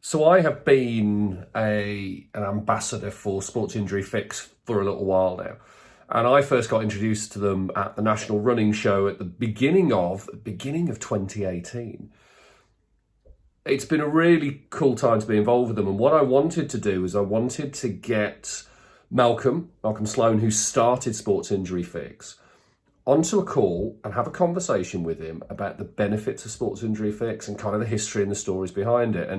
So I have been an ambassador for Sports Injury Fix for a little while now. And I first got introduced to them at the National Running Show at the beginning of 2018. It's been a really cool time to be involved with them. And what I wanted to do is I wanted to get Malcolm Sloan, who started Sports Injury Fix, onto a call and have a conversation with him about the benefits of Sports Injury Fix and kind of the history and the stories behind it.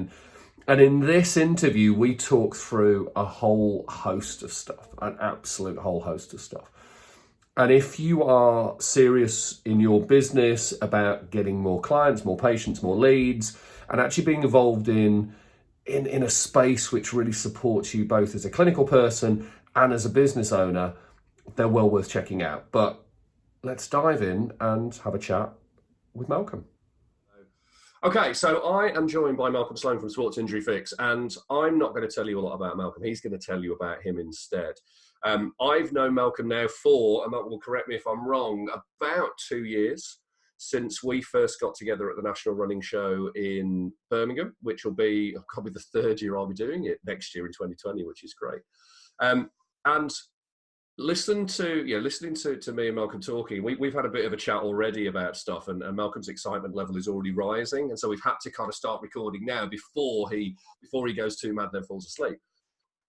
And in this interview, we talk through a whole host of stuff, an absolute whole host of stuff. And if you are serious in your business about getting more clients, more patients, more leads, and actually being involved in a space which really supports you both as a clinical person and as a business owner, they're well worth checking out. But let's dive in and have a chat with Malcolm. Okay, so I am joined by Malcolm Sloan from Sports Injury Fix, and I'm not going to tell you a lot about Malcolm. He's going to tell you about him instead. I've known Malcolm now for, and Malcolm will correct me if I'm wrong, about 2 years since we first got together at the National Running Show in Birmingham, which will be probably the third year I'll be doing it next year in 2020, which is great. And listening to me and Malcolm talking, we've had a bit of a chat already about stuff, and Malcolm's excitement level is already rising, and so we've had to kind of start recording now before he goes too mad then falls asleep.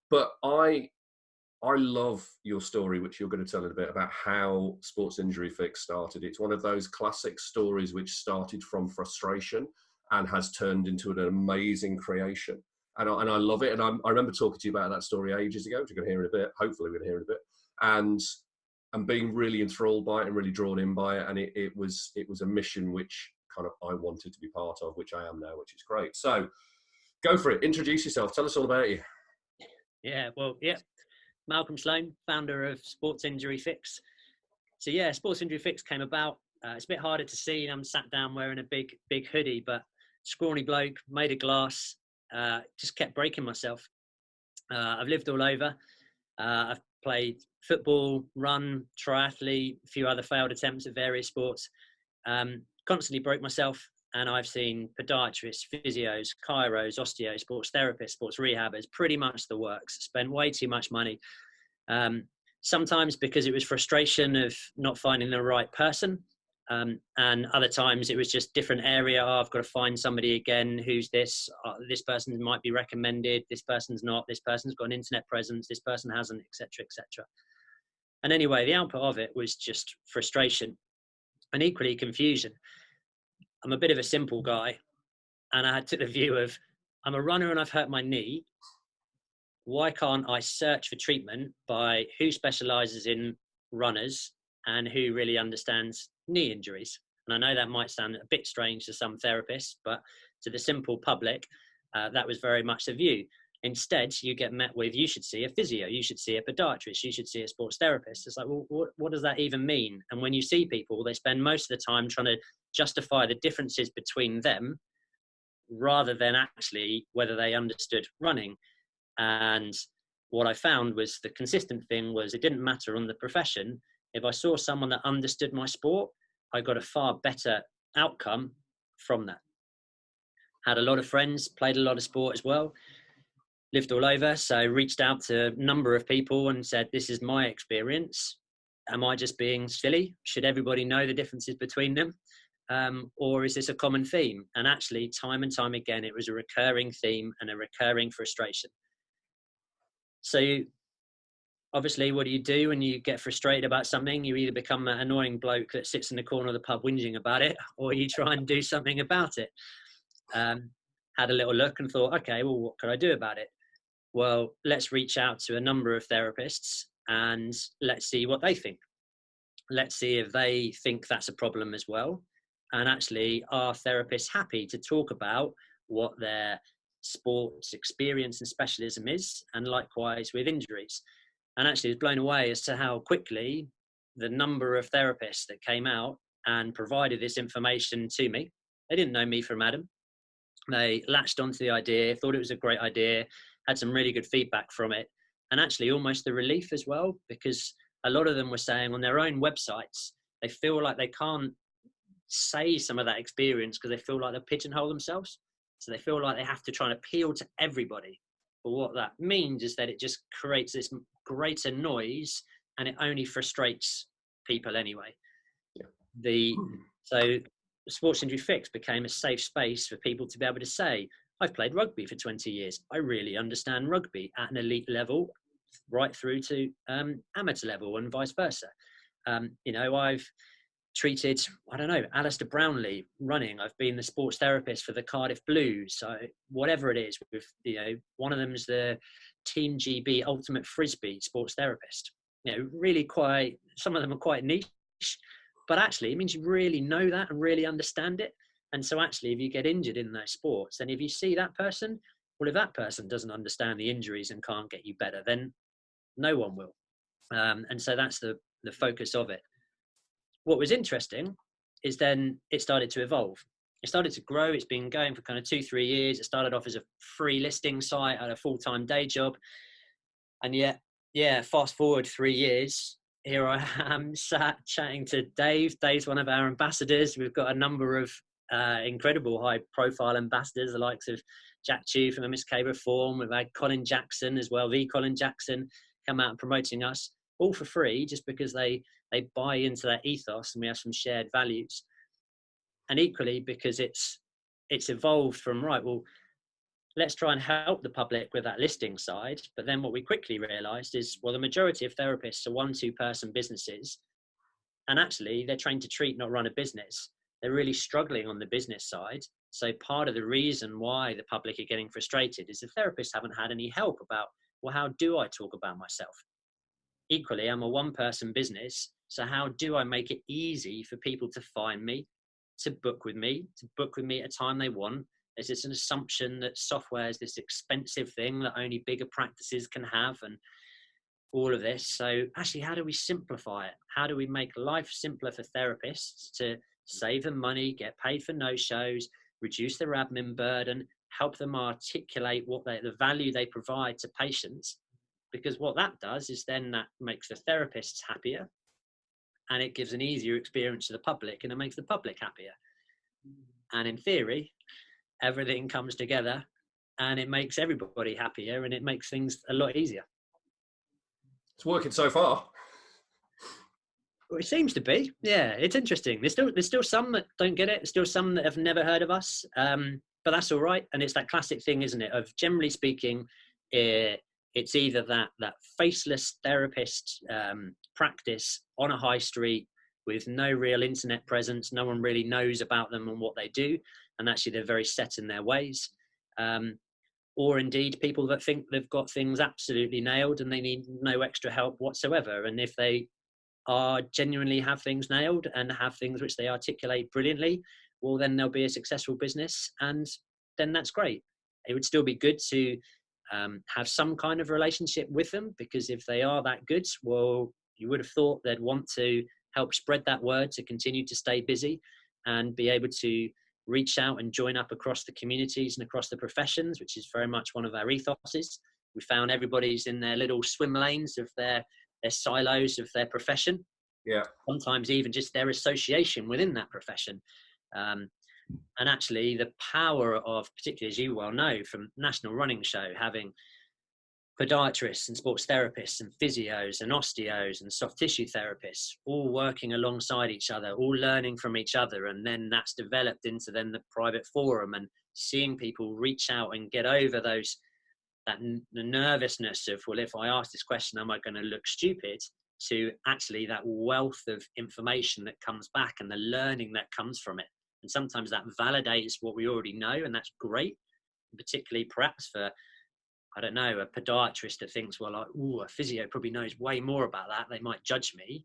But I love your story, which you're going to tell in a bit, about how Sports Injury Fix started. It's one of those classic stories which started from frustration and has turned into an amazing creation. And I love it. And I remember talking to you about that story ages ago, which you're going to hear in a bit. Hopefully we're going to hear in a bit. And being really enthralled by it and really drawn in by it. And it was a mission which kind of I wanted to be part of, which I am now, which is great. So go for it. Introduce yourself. Tell us all about you. Malcolm Sloan, founder of Sports Injury Fix. So yeah, Sports Injury Fix came about. It's a bit harder to see, and I'm sat down wearing a big hoodie, but scrawny bloke, made of glass, just kept breaking myself. I've lived all over. I've played football, run, triathlete, a few other failed attempts at various sports. Constantly broke myself, and I've seen podiatrists, physios, chiros, osteos, sports therapists, sports rehabbers, pretty much the works. Spent way too much money. Sometimes because it was frustration of not finding the right person. And other times it was just different area. I've got to find somebody again who's this. This person might be recommended. This person's not. This person's got an internet presence. This person hasn't, etc., etc. And anyway, the output of it was just frustration and equally confusion. I'm a bit of a simple guy, and I took the view of, I'm a runner and I've hurt my knee. Why can't I search for treatment by who specializes in runners and who really understands knee injuries? And I know that might sound a bit strange to some therapists, but to the simple public, that was very much the view. Instead, you get met with, you should see a physio, you should see a podiatrist, you should see a sports therapist. It's like, well, what does that even mean? And when you see people, they spend most of the time trying to justify the differences between them rather than actually whether they understood running. And what I found was the consistent thing was it didn't matter on the profession. If I saw someone that understood my sport, I got a far better outcome from that. Had a lot of friends, played a lot of sport as well, lived all over. So reached out to a number of people and said, this is my experience. Am I just being silly? Should everybody know the differences between them? Or is this a common theme? And actually, time and time again, it was a recurring theme and a recurring frustration. So obviously, what do you do when you get frustrated about something? You either become an annoying bloke that sits in the corner of the pub whinging about it, or you try and do something about it. Had a little look and thought, okay, well, what could I do about it? Well, let's reach out to a number of therapists and let's see what they think. Let's see if they think that's a problem as well. And actually, are therapists happy to talk about what their sports experience and specialism is, and likewise with injuries? And actually, I was blown away as to how quickly the number of therapists that came out and provided this information to me. They didn't know me from Adam. They latched onto the idea, thought it was a great idea, had some really good feedback from it. And actually almost the relief as well, because a lot of them were saying on their own websites, they feel like they can't say some of that experience because they feel like they pigeonhole themselves. So they feel like they have to try and appeal to everybody. But what that means is that it just creates this greater noise, and it only frustrates people anyway. Yeah. So Sports Injury Fix became a safe space for people to be able to say, I've played rugby for 20 years. I really understand rugby at an elite level, right through to amateur level and vice versa. I've treated, I don't know, Alistair Brownlee running. I've been the sports therapist for the Cardiff Blues. So whatever it is, with one of them's the Team GB Ultimate Frisbee sports therapist. Really quite. Some of them are quite niche, but actually it means you really know that and really understand it. And so actually, if you get injured in those sports, and if you see that person, well, if that person doesn't understand the injuries and can't get you better, then no one will. And so that's the focus of it. What was interesting is then it started to evolve. It started to grow. It's been going for kind of 2-3 years. It started off as a free listing site at a full-time day job. And yet, fast forward 3 years, here I am sat chatting to Dave. Dave's one of our ambassadors. We've got a number of incredible high-profile ambassadors, the likes of Jack Chew from MSK Reform. We've had Colin Jackson as well, the Colin Jackson, come out and promoting us, all for free, just because they buy into that ethos and we have some shared values. And equally because it's evolved from, right, well, let's try and help the public with that listing side. But then what we quickly realized is, well, the majority of therapists are 1-2 person businesses. And actually they're trained to treat, not run a business. They're really struggling on the business side. So part of the reason why the public are getting frustrated is the therapists haven't had any help about, well, how do I talk about myself? Equally, I'm a 1-person business. So how do I make it easy for people to find me, to book with me at a time they want? There's just an assumption that software is this expensive thing that only bigger practices can have, and all of this. So actually, how do we simplify it? How do we make life simpler for therapists to save them money, get paid for no-shows, reduce their admin burden, help them articulate the value they provide to patients? Because what that does is then that makes the therapists happier, and it gives an easier experience to the public, and it makes the public happier. And in theory, everything comes together and it makes everybody happier, and it makes things a lot easier. It's working so far. Well, it seems to be. Yeah, it's interesting. There's still some that don't get it. There's still some that have never heard of us. But that's all right. And it's that classic thing, isn't it? Of generally speaking, it's either that faceless therapist practice on a high street with no real internet presence. No one really knows about them and what they do. And actually, they're very set in their ways. Or indeed, people that think they've got things absolutely nailed and they need no extra help whatsoever. And if they genuinely have things nailed and have things which they articulate brilliantly, well, then there'll be a successful business, and then that's great. It would still be good to have some kind of relationship with them, because if they are that good, well, you would have thought they'd want to help spread that word to continue to stay busy and be able to reach out and join up across the communities and across the professions, which is very much one of our ethoses. We found everybody's in their little swim lanes of their silos of their profession. Yeah. Sometimes even just their association within that profession. And actually the power of, particularly as you well know from National Running Show, having podiatrists and sports therapists and physios and osteos and soft tissue therapists all working alongside each other, all learning from each other. And then that's developed into then the private forum, and seeing people reach out and get over the nervousness of, well, if I ask this question, am I going to look stupid? To actually that wealth of information that comes back and the learning that comes from it. And sometimes that validates what we already know, and that's great, particularly perhaps for, I don't know, a podiatrist that thinks, well, a physio probably knows way more about that, they might judge me.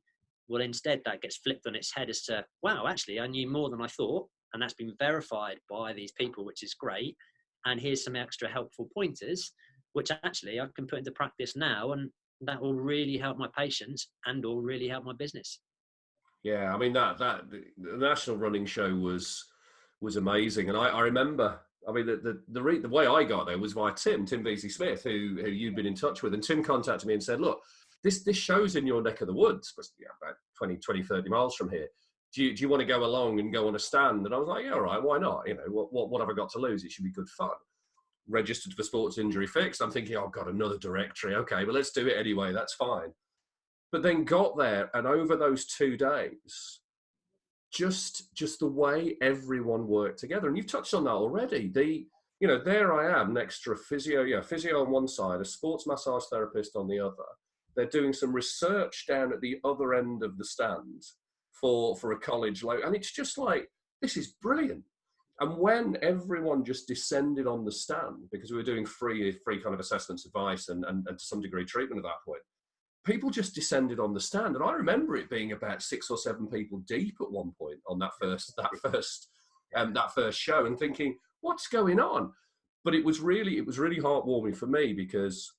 Well, instead that gets flipped on its head as to, wow, actually I knew more than I thought, and that's been verified by these people, which is great. And here's some extra helpful pointers, which actually I can put into practice now, and that will really help my patients and will really help my business. Yeah, I mean the National Running Show was amazing, and I remember. I mean, the way I got there was via Tim Beasley Smith, who you'd been in touch with, and Tim contacted me and said, look, this show's in your neck of the woods, about 20, 30 miles from here. do you want to go along and go on a stand? And I was like, yeah, all right, why not? You know, what have I got to lose? It should be good fun. Registered for Sports Injury Fix. I'm thinking, oh, I've got another directory. Okay, but let's do it anyway. That's fine. But then got there, and over those 2 days, just the way everyone worked together, and you've touched on that already. There I am next to a physio on one side, a sports massage therapist on the other. They're doing some research down at the other end of the stand for a college, and it's just like, this is brilliant. And when everyone just descended on the stand, because we were doing free kind of assessments, advice, and to some degree treatment at that point, people just descended on the stand. And I remember it being about 6 or 7 people deep at one point on that first show, and thinking, what's going on? But it was really heartwarming for me, because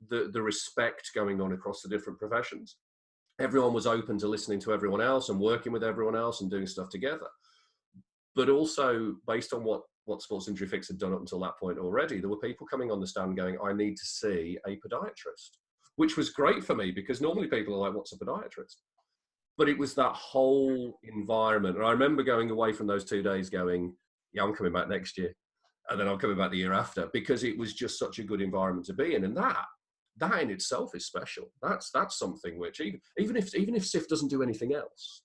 the respect going on across the different professions. Everyone was open to listening to everyone else and working with everyone else and doing stuff together. But also, based on what Sports Injury Fix had done up until that point already, there were people coming on the stand going, I need to see a podiatrist, which was great for me, because normally people are like, what's a podiatrist? But it was that whole environment. And I remember going away from those 2 days going, yeah, I'm coming back next year. And then I'm coming back the year after, because it was just such a good environment to be in. And that in itself is special. That's something which, even if SIF doesn't do anything else,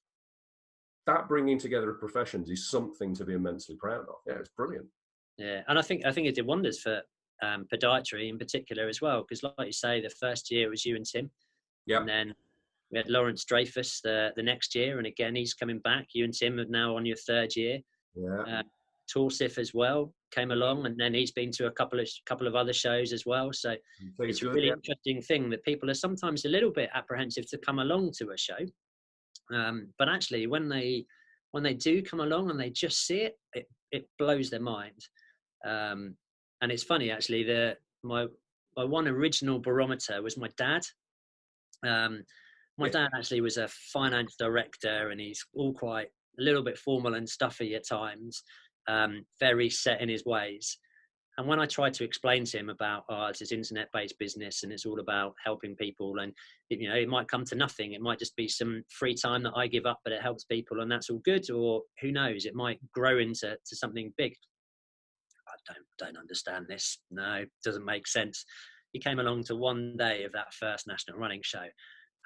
that bringing together of professions is something to be immensely proud of. Yeah, it's brilliant. Yeah, and I think it did wonders for podiatry in particular as well, because like you say, the first year was you and Tim, yeah, and then we had Lawrence Dreyfus the next year, and again he's coming back. You and Tim are now on your 3rd year. Yeah, Torsif as well came along, and then he's been to a couple of other shows as well. So it's a really interesting thing that people are sometimes a little bit apprehensive to come along to a show. But actually, when they do come along and they just see it blows their mind. And it's funny actually. My one original barometer was my dad. My dad actually was a finance director, and he's all quite a little bit formal and stuffy at times, very set in his ways. And when I tried to explain to him about, it's this internet-based business and it's all about helping people, and it might come to nothing. It might just be some free time that I give up, but it helps people, and that's all good. Or who knows, it might grow into something big. I don't understand this. No, it doesn't make sense. He came along to one day of that first national running show,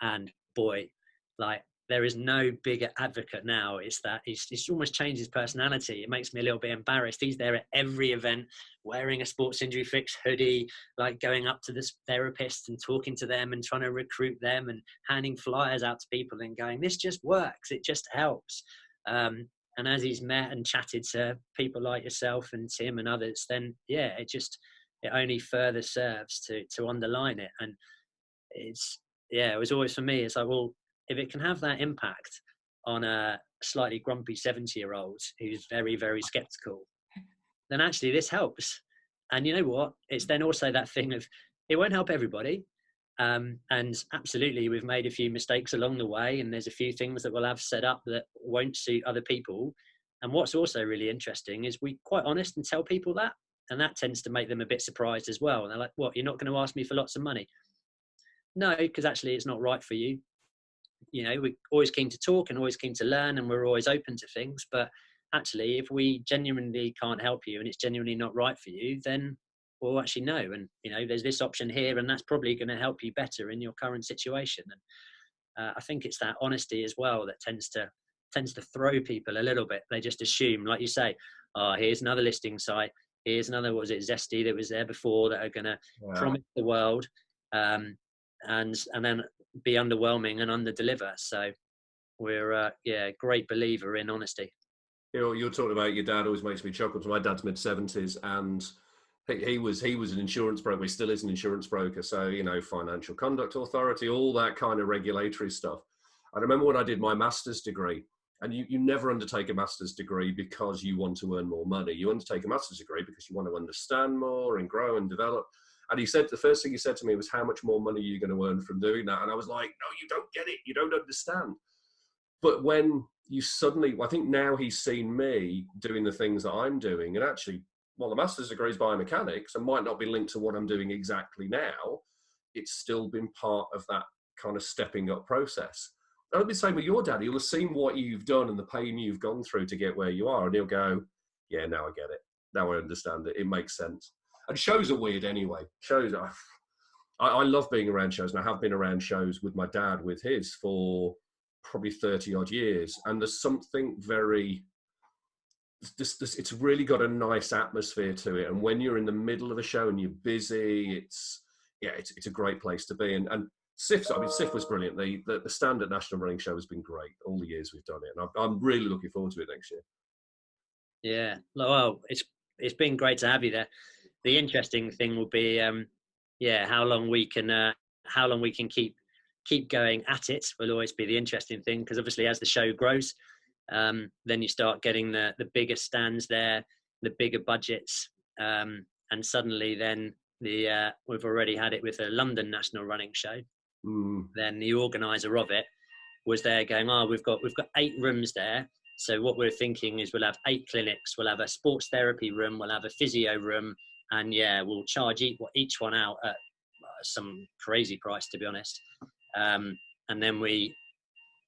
and boy, like, there is no bigger advocate now. It's that he's almost changed his personality. It makes me a little bit embarrassed. He's there at every event wearing a Sports Injury Fix hoodie, like going up to this therapist and talking to them and trying to recruit them and handing flyers out to people and going, this just works. It just helps. And as he's met and chatted to people like yourself and Tim and others, then yeah, it only further serves to underline it. And it was always for me, it's like, well, if it can have that impact on a slightly grumpy 70-year-old who's very, very skeptical, then actually this helps. And you know what? It's then also that thing of, it won't help everybody. And absolutely, we've made a few mistakes along the way, and there's a few things that we'll have set up that won't suit other people. And what's also really interesting is we're quite honest and tell people that, and that tends to make them a bit surprised as well. And they're like, what, you're not going to ask me for lots of money? No, because actually it's not right for you. We're always keen to talk and always keen to learn, and we're always open to things. But actually, if we genuinely can't help you and it's genuinely not right for you, then we'll actually know. And, there's this option here, and that's probably going to help you better in your current situation. And I think it's that honesty as well that tends to throw people a little bit. They just assume, like you say, here's another listing site. Here's another, Zesty that was there before that are going to promise the world. And then be underwhelming and under-deliver. So we're a great believer in honesty. You're talking about your dad. Always makes me chuckle. My dad's mid-70s, and he was an insurance broker. He still is an insurance broker. So Financial Conduct Authority, all that kind of regulatory stuff. I remember when I did my master's degree, and you never undertake a master's degree because you want to earn more money. You undertake a master's degree because you want to understand more and grow and develop. And he said, the first thing he said to me was, how much more money are you going to earn from doing that? And I was like, no, you don't get it. You don't understand. But when you suddenly, I think now he's seen me doing the things that I'm doing. And actually, the master's degree is biomechanics and might not be linked to what I'm doing exactly now. It's still been part of that kind of stepping up process. I'll be saying with your dad, he'll have seen what you've done and the pain you've gone through to get where you are, and he'll go, "Yeah, now I get it. Now I understand it. It makes sense." And shows are weird anyway. Shows are. I love being around shows, and I have been around shows with my dad with his for probably 30 odd years. And there's something very, it's really got a nice atmosphere to it. And when you're in the middle of a show and you're busy, it's a great place to be. And SIF was brilliant. The stand at National Running Show has been great all the years we've done it. And I'm really looking forward to it next year. Yeah, well, it's been great to have you there. The interesting thing will be, how long we can keep going at it will always be the interesting thing, because obviously as the show grows, then you start getting the bigger stands there, the bigger budgets, and suddenly then we've already had it with the London National Running Show. Then the organizer of it was there going, we've got 8 rooms there. So what we're thinking is we'll have 8 clinics, we'll have a sports therapy room, we'll have a physio room, and we'll charge each one out at some crazy price, to be honest. And then we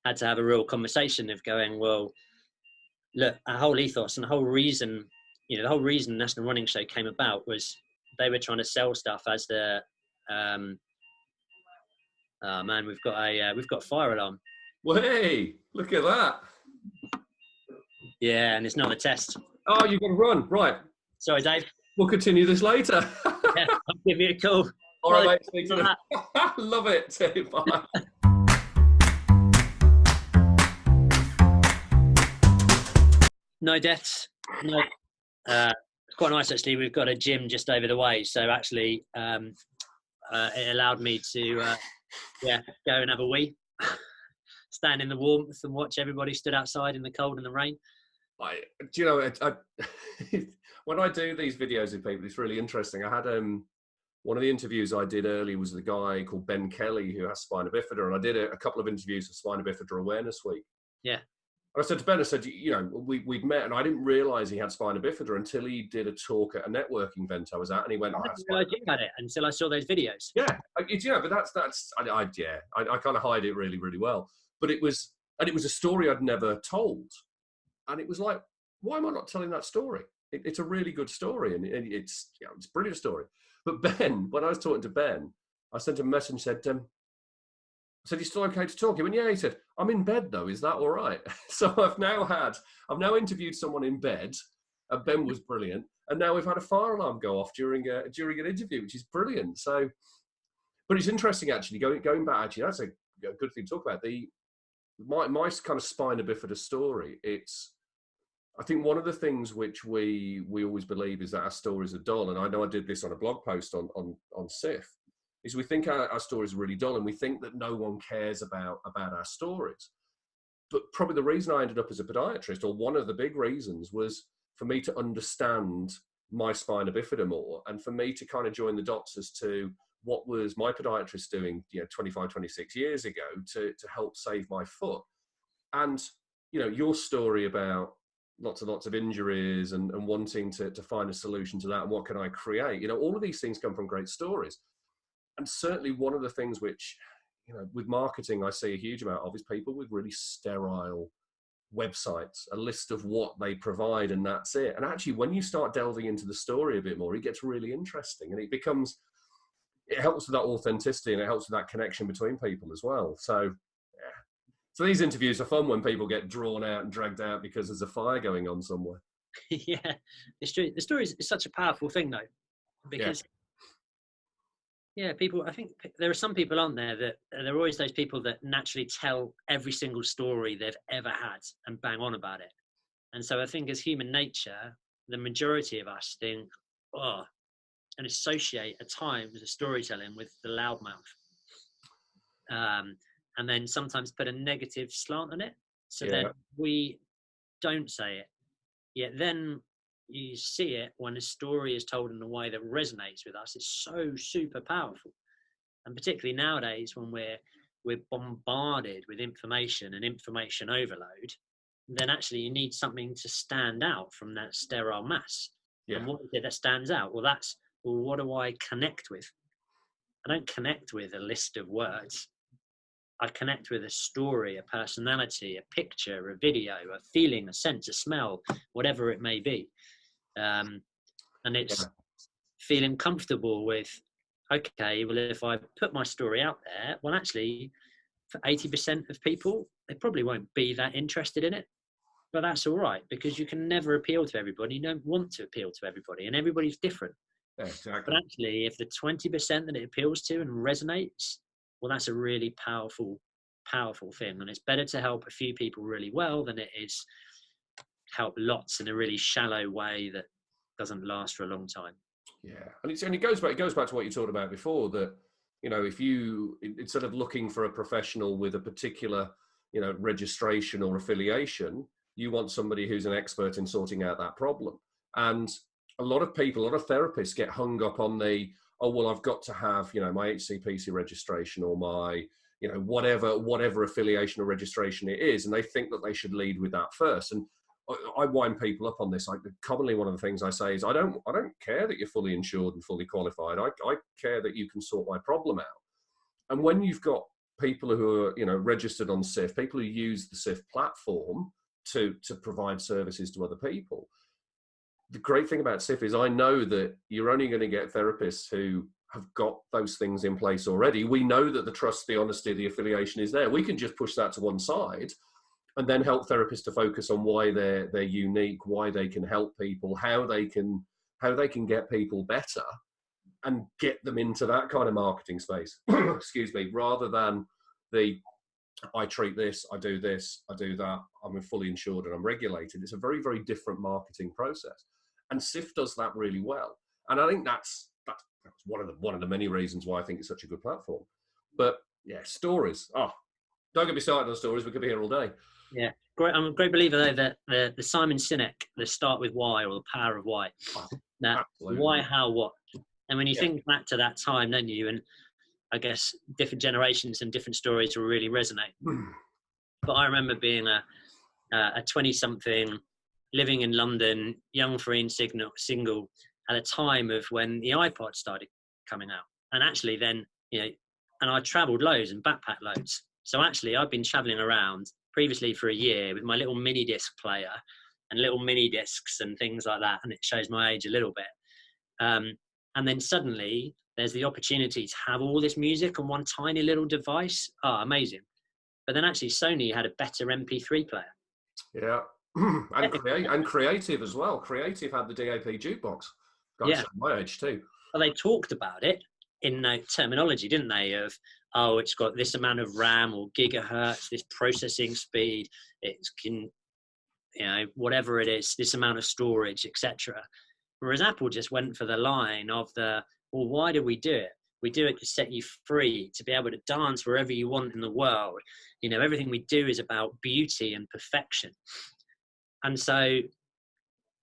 had to have a real conversation of going, well, look, our whole ethos and the whole reason National Running Show came about was they were trying to sell stuff as the we've got a fire alarm. Well, hey, look at that. Yeah, and it's not a test. Oh, you've got to run. Right. Sorry, Dave. We'll continue this later. Yeah, I'll give you a call. All right, mate. Love it. Bye. No deaths. No. It's quite nice, actually. We've got a gym just over the way. So actually, it allowed me to go and have a wee. Stand in the warmth and watch everybody stood outside in the cold and the rain. When I do these videos with people, it's really interesting. I had one of the interviews I did early was the guy called Ben Kelly who has spina bifida, and I did a couple of interviews for Spina Bifida Awareness Week. Yeah. And I said to Ben, I said, we'd met, and I didn't realise he had spina bifida until he ddid a talk at a networking event I was at, and he went, I didn't realise you had it until I saw those videos. Yeah, but I kind of hide it really, really well. But it was a story I'd never told. And it was like, why am I not telling that story? It's a really good story, and it's a brilliant story. But Ben, when I was talking to Ben, I sent him a message and said, I said, "You still okay to talk?" He went, "Yeah." He said, "I'm in bed though. Is that all right?" So I've now interviewed someone in bed, and Ben was brilliant. And now we've had a fire alarm go off during an interview, which is brilliant. So, but it's interesting actually, going back, actually, that's a good thing to talk about. My kind of spina bifida story, I think one of the things which we always believe is that our stories are dull. And I know I did this on a blog post on SIF, is we think our stories are really dull, and we think that no one cares about our stories. But probably the reason I ended up as a podiatrist, or one of the big reasons, was for me to understand my spina bifida more, and for me to kind of join the dots as to what was my podiatrist doing 25, 26 years ago to help save my foot. And your story about lots and lots of injuries and wanting to find a solution to that, and what can I create, all of these things come from great stories. And certainly one of the things which with marketing I see a huge amount of is people with really sterile websites, a list of what they provide, and that's it. And actually when you start delving into the story a bit more, it gets really interesting, and it helps with that authenticity, and it helps with that connection between people as well. So so these interviews are fun when people get drawn out and dragged out because there's a fire going on somewhere. Yeah, it's true. The story is such a powerful thing, though, because people. I think there are some people on there that there are always those people that naturally tell every single story they've ever had and bang on about it. And so I think as human nature, the majority of us think, and associate at times the storytelling with the loudmouth. And then sometimes put a negative slant on it. So then we don't say it. Yet then you see it when a story is told in a way that resonates with us. It's so super powerful. And particularly nowadays when we're bombarded with information and information overload, then actually you need something to stand out from that sterile mass. Yeah. And what is it that stands out? Well, what do I connect with? I don't connect with a list of words. I connect with a story, a personality, a picture, a video, a feeling, a sense, a smell, whatever it may be. And it's feeling comfortable with, okay, well, if I put my story out there, well, actually, for 80% of people, they probably won't be that interested in it. But that's all right, because you can never appeal to everybody. You don't want to appeal to everybody, and everybody's different. Yeah, exactly. But actually, if the 20% that it appeals to and resonates, well, that's a really powerful thing. And it's better to help a few people really well than it is help lots in a really shallow way that doesn't last for a long time. Yeah, and it goes back to what you talked about before, that, you know, if you, instead of looking for a professional with a particular, you know, registration or affiliation, you want somebody who's an expert in sorting out that problem. And a lot of therapists get hung up on the, oh, well, I've got to have, you know, my HCPC registration or my, you know, whatever affiliation or registration it is, and they think that they should lead with that first. And I wind people up on this. Like, commonly, one of the things I say is, I don't care that you're fully insured and fully qualified. I care that you can sort my problem out. And when you've got people who are, you know, registered on SIF, people who use the SIF platform to provide services to other people, the great thing about SIF is I know that you're only going to get therapists who have got those things in place already. We know that the trust, the honesty, the affiliation is there. We can just push that to one side and then help therapists to focus on why they're unique, why they can help people, how they can get people better and get them into that kind of marketing space. Excuse me, rather than the, I treat this, I do that, I'm fully insured and I'm regulated. It's a very, very different marketing process. And SIF does that really well. And I think that's one of the many reasons why I think it's such a good platform. But yeah, stories. Oh, don't get me started on stories. We could be here all day. Yeah, great. I'm a great believer though that the Simon Sinek, the start with why, or the power of why. That why, how, what. And when you think back to that time, don't you? And I guess different generations and different stories will really resonate. But I remember being a 20-something, living in London, young, free and single, at a time of when the iPod started coming out. And actually then, you know, and I traveled loads and backpacked loads. So actually I've been traveling around previously for a year with my little mini disc player and little mini discs and things like that. And it shows my age a little bit. And then suddenly there's the opportunity to have all this music on one tiny little device. Oh, amazing. But then actually Sony had a better MP3 player. Yeah. And Creative as well. Creative had the DAP jukebox. Guys, my age too. Well, they talked about it in terminology, didn't they? Of, oh, it's got this amount of RAM or gigahertz, this processing speed, it can, you know, whatever it is, this amount of storage, etc. Whereas Apple just went for the line of the, well, why do we do it? We do it to set you free, to be able to dance wherever you want in the world. You know, everything we do is about beauty and perfection. And so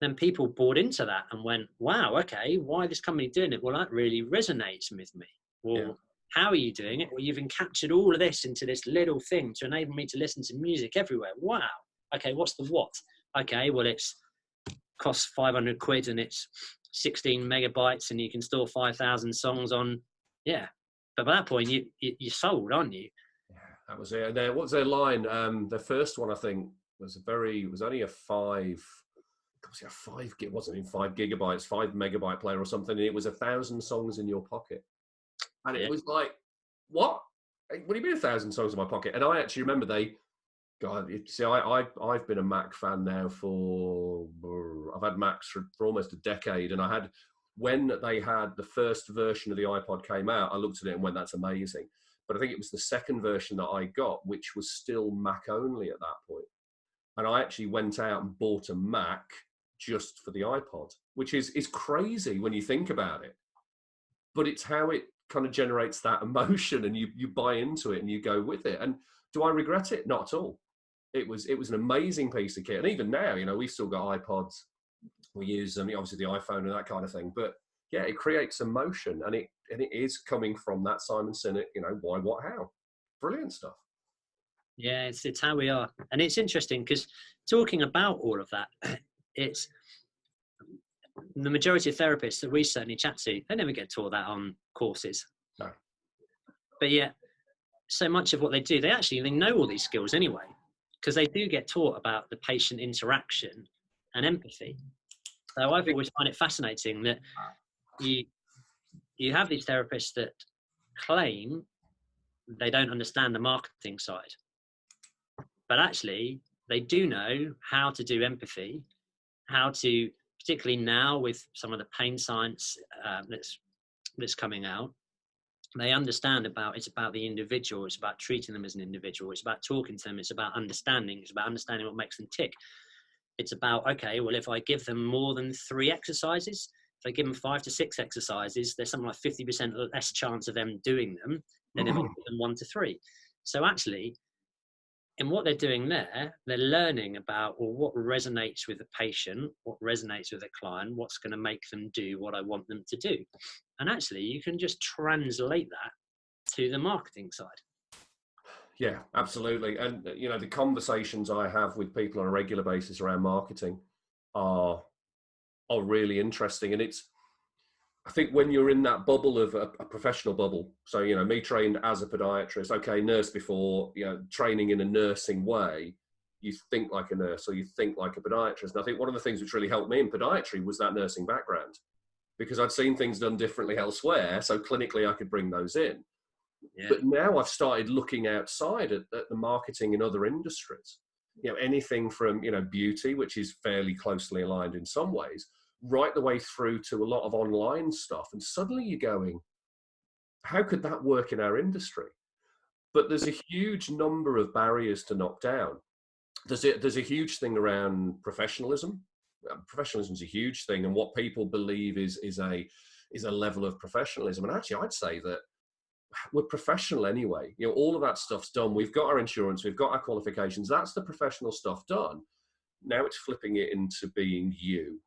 then people bought into that and went, wow, okay, why is this company doing it? Well, that really resonates with me. Well, how are you doing it? Well, you've encaptured all of this into this little thing to enable me to listen to music everywhere. Wow. Okay, what's the what? Okay, well, it's costs 500 quid and it's 16 megabytes and you can store 5,000 songs on. Yeah. But by that point, you're sold, aren't you? Yeah, that was it. What was their line? The first one, I think, was only a 5 gigabytes, 5 megabyte player or something, and it was 1,000 songs in your pocket. And it was like, what? What do you mean 1,000 songs in my pocket? And I actually remember I've been a Mac fan now I've had Macs for almost a decade, and when they had the first version of the iPod came out, I looked at it and went, that's amazing. But I think it was the second version that I got, which was still Mac only at that point. And I actually went out and bought a Mac just for the iPod, which is crazy when you think about it. But it's how it kind of generates that emotion, and you buy into it and you go with it. And do I regret it? Not at all. It was an amazing piece of kit. And even now, you know, we've still got iPods. We use them, obviously the iPhone and that kind of thing. But yeah, it creates emotion, and it is coming from that Simon Sinek, you know, why, what, how. Brilliant stuff. Yeah, it's how we are. And it's interesting because talking about all of that, it's the majority of therapists that we certainly chat to, they never get taught that on courses. No. But yeah, so much of what they do, they know all these skills anyway, because they do get taught about the patient interaction and empathy. So I've always found it fascinating that you have these therapists that claim they don't understand the marketing side, but actually they do know how to do empathy, how to, particularly now with some of the pain science that's coming out, they understand it's about the individual, it's about treating them as an individual, it's about talking to them, it's about understanding what makes them tick. It's about, okay, well, if I give them more than 3 exercises, if I give them 5 to 6 exercises, there's something like 50% less chance of them doing them than if I give them 1 to 3. So actually, in what they're doing there, they're learning about, well, what resonates with the patient, what resonates with the client, what's going to make them do what I want them to do. And actually, you can just translate that to the marketing side. Yeah, absolutely. And, you know, the conversations I have with people on a regular basis around marketing are really interesting. And I think when you're in that bubble of a professional bubble, so, you know, me trained as a podiatrist, okay, nurse before, you know, training in a nursing way, you think like a nurse or you think like a podiatrist. And I think one of the things which really helped me in podiatry was that nursing background, because I'd seen things done differently elsewhere. So clinically, I could bring those in. Yeah. But now I've started looking outside at the marketing in other industries, you know, anything from, you know, beauty, which is fairly closely aligned in some ways, right the way through to a lot of online stuff. And suddenly you're going, how could that work in our industry? But there's a huge number of barriers to knock down. There's a huge thing around professionalism. Professionalism is a huge thing, and what people believe is a level of professionalism. And actually, I'd say that we're professional anyway. You know, all of that stuff's done. We've got our insurance, we've got our qualifications. That's the professional stuff done. Now it's flipping it into being you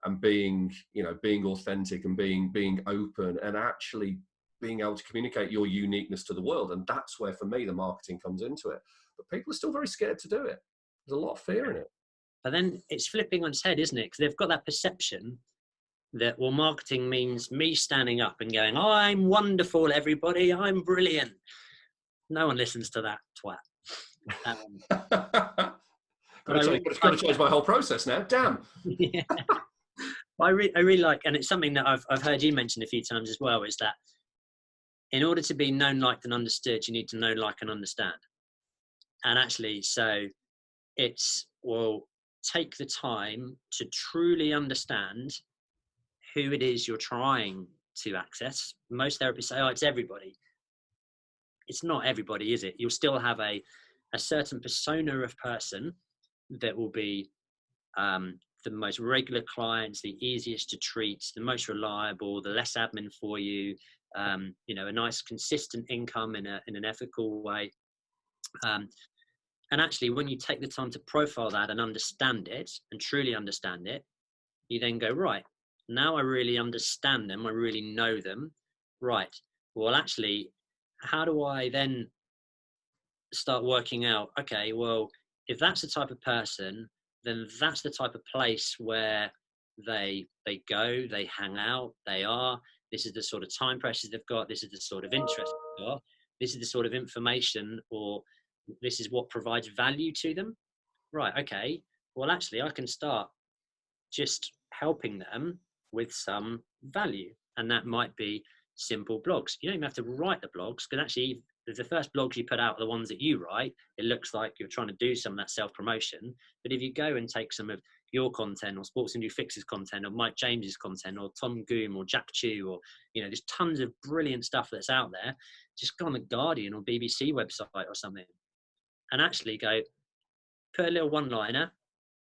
and being, you know, being authentic and being open and actually being able to communicate your uniqueness to the world. And that's where, for me, the marketing comes into it. But people are still very scared to do it. There's a lot of fear in it. But then it's flipping on its head, isn't it? Because they've got that perception that, well, marketing means me standing up and going, oh, I'm wonderful, everybody, I'm brilliant. No one listens to that twat. It's got to change my whole process now. Damn. Yeah. I really like, and it's something that I've heard you mention a few times as well, is that in order to be known, liked, and understood, you need to know, like, and understand. And actually, so it's, well, take the time to truly understand who it is you're trying to access. Most therapists say, oh, it's everybody. It's not everybody, is it? You'll still have a certain persona of person that will be the most regular clients, the easiest to treat, the most reliable, the less admin for you, you know, a nice consistent income in an ethical way. And actually, when you take the time to profile that and understand it and truly understand it, you then go, right, now I really understand them. I really know them. Right. Well, actually, how do I then start working out, okay, well, if that's the type of person, then that's the type of place where they go, they hang out, they are. This is the sort of time pressures they've got. This is the sort of interest they've got. This is the sort of information, or this is what provides value to them. Right. Okay. Well, actually, I can start just helping them with some value. And that might be simple blogs. You don't even have to write the blogs, because actually the first blogs you put out are the ones that you write. It looks like you're trying to do some of that self-promotion. But if you go and take some of your content, or Sports Injury Fix's content, or Mike James's content, or Tom Goom, or Jack Chew, or, you know, there's tons of brilliant stuff that's out there. Just go on the Guardian or BBC website or something, and actually go, put a little one-liner.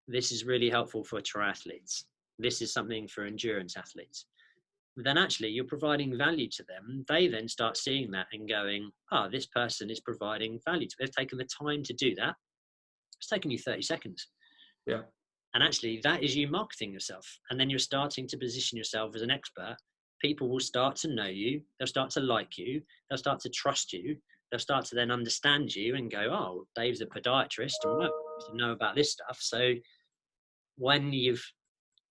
This is really helpful for triathletes. This is something for endurance athletes. Then actually you're providing value to them. They then start seeing that and going, oh, this person is providing value. They've taken the time to do that. It's taken you 30 seconds. Yeah. And actually that is you marketing yourself. And then you're starting to position yourself as an expert. People will start to know you. They'll start to like you. They'll start to trust you. They'll start to then understand you and go, oh, Dave's a podiatrist and we know about this stuff. So when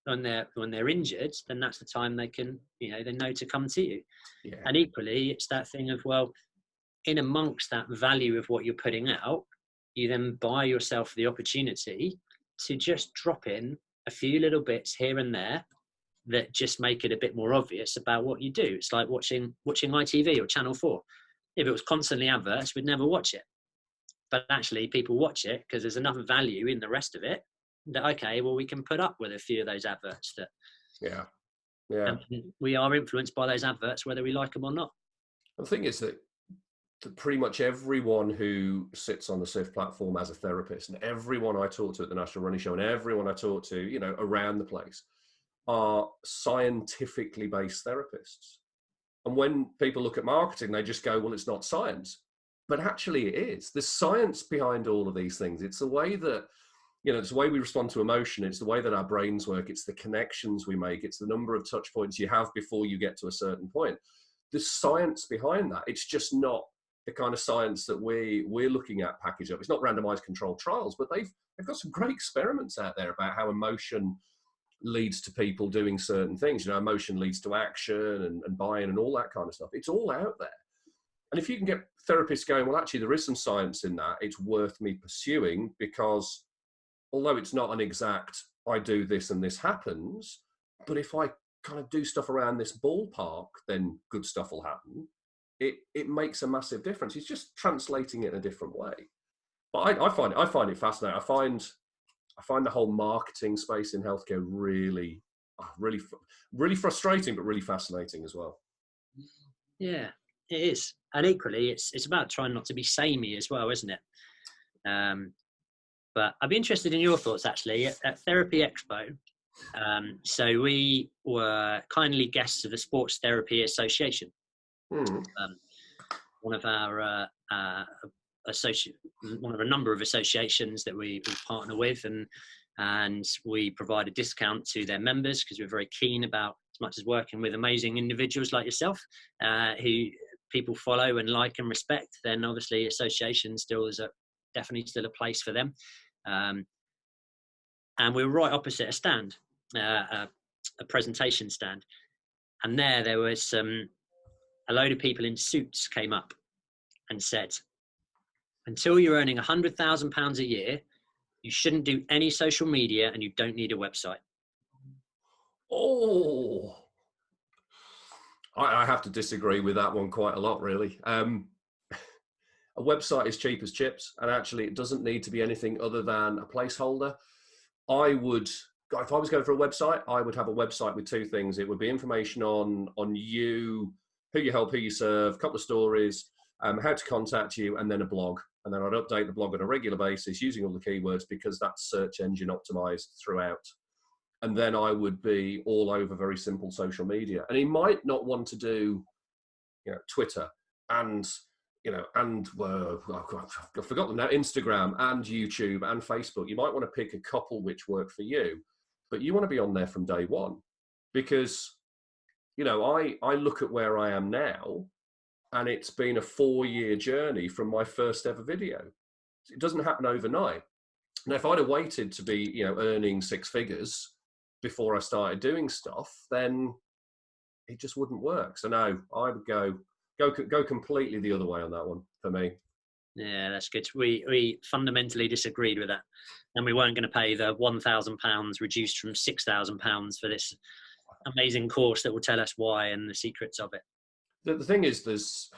they're injured, then that's the time they can, you know, they know to come to you. Yeah. And equally, it's that thing of, well, in amongst that value of what you're putting out, you then buy yourself the opportunity to just drop in a few little bits here and there that just make it a bit more obvious about what you do. It's like watching ITV or Channel 4. If it was constantly adverts, we'd never watch it. But actually, people watch it because there's enough value in the rest of it that, okay, well, we can put up with a few of those adverts that, Yeah. and we are influenced by those adverts, whether we like them or not. The thing is that pretty much everyone who sits on the SIF platform as a therapist, and everyone I talk to at the National Running Show, and everyone I talk to, you know, around the place, are scientifically based therapists. And when people look at marketing, they just go, well, it's not science. But actually it is. There's science behind all of these things. It's the way that, you know, it's the way we respond to emotion. It's the way that our brains work. It's the connections we make. It's the number of touch points you have before you get to a certain point. There's science behind that. It's just not the kind of science that we're looking at packaged up. It's not randomized controlled trials, but they've got some great experiments out there about how emotion leads to people doing certain things. You know, emotion leads to action and buy-in and all that kind of stuff. It's all out there. And if you can get therapists going, well, actually, there is some science in that, it's worth me pursuing, because although it's not an exact, I do this and this happens, but if I kind of do stuff around this ballpark, then good stuff will happen. It makes a massive difference. It's just translating it in a different way. But I find it fascinating. I find the whole marketing space in healthcare really frustrating, but really fascinating as well. Yeah, it is. And equally, it's about trying not to be samey as well, isn't it? But I'd be interested in your thoughts, actually, at Therapy Expo. So we were kindly guests of the Sports Therapy Association. One of our one of a number of associations that we partner with, and we provide a discount to their members because we're very keen about, as much as working with amazing individuals like yourself, who people follow and like and respect, then obviously association still is definitely still a place for them. And we were right opposite a stand, a presentation stand, and there was a load of people in suits came up and said, until you're earning £100,000 a year, you shouldn't do any social media and you don't need a website. Oh, I have to disagree with that one quite a lot, really. A website is cheap as chips, and actually it doesn't need to be anything other than a placeholder. If I was going for a website, I would have a website with two things. It would be information on you, who you help, who you serve, a couple of stories, how to contact you, and then a blog. And then I'd update the blog on a regular basis using all the keywords, because that's search engine optimized throughout. And then I would be all over very simple social media. And he might not want to do, you know, Twitter and, you know, and I've forgotten now, Instagram and YouTube and Facebook. You might want to pick a couple which work for you, but you want to be on there from day one, because, you know, I look at where I am now, and it's been a 4-year journey from my first ever video. It doesn't happen overnight. Now, if I'd have waited to be, you know, earning 6 figures before I started doing stuff, then it just wouldn't work. So no, I would go completely the other way on that one for me. Yeah, that's good. We fundamentally disagreed with that, and we weren't going to pay the £1,000 reduced from £6,000 for this amazing course that will tell us why and the secrets of it. The thing is,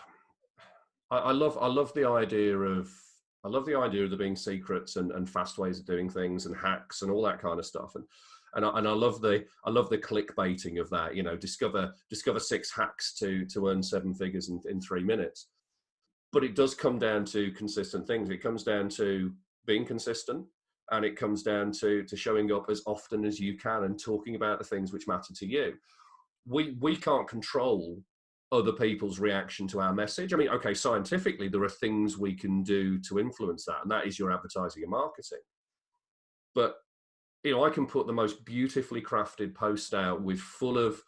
I love the idea of there being secrets and fast ways of doing things and hacks and all that kind of stuff. And I love the clickbaiting of that. You know, discover 6 hacks to earn 7 figures in 3 minutes. But it does come down to consistent things. It comes down to being consistent, and it comes down to showing up as often as you can and talking about the things which matter to you. We can't control other people's reaction to our message. I mean, okay, scientifically, there are things we can do to influence that, and that is your advertising and marketing. But, you know, I can put the most beautifully crafted post out with full of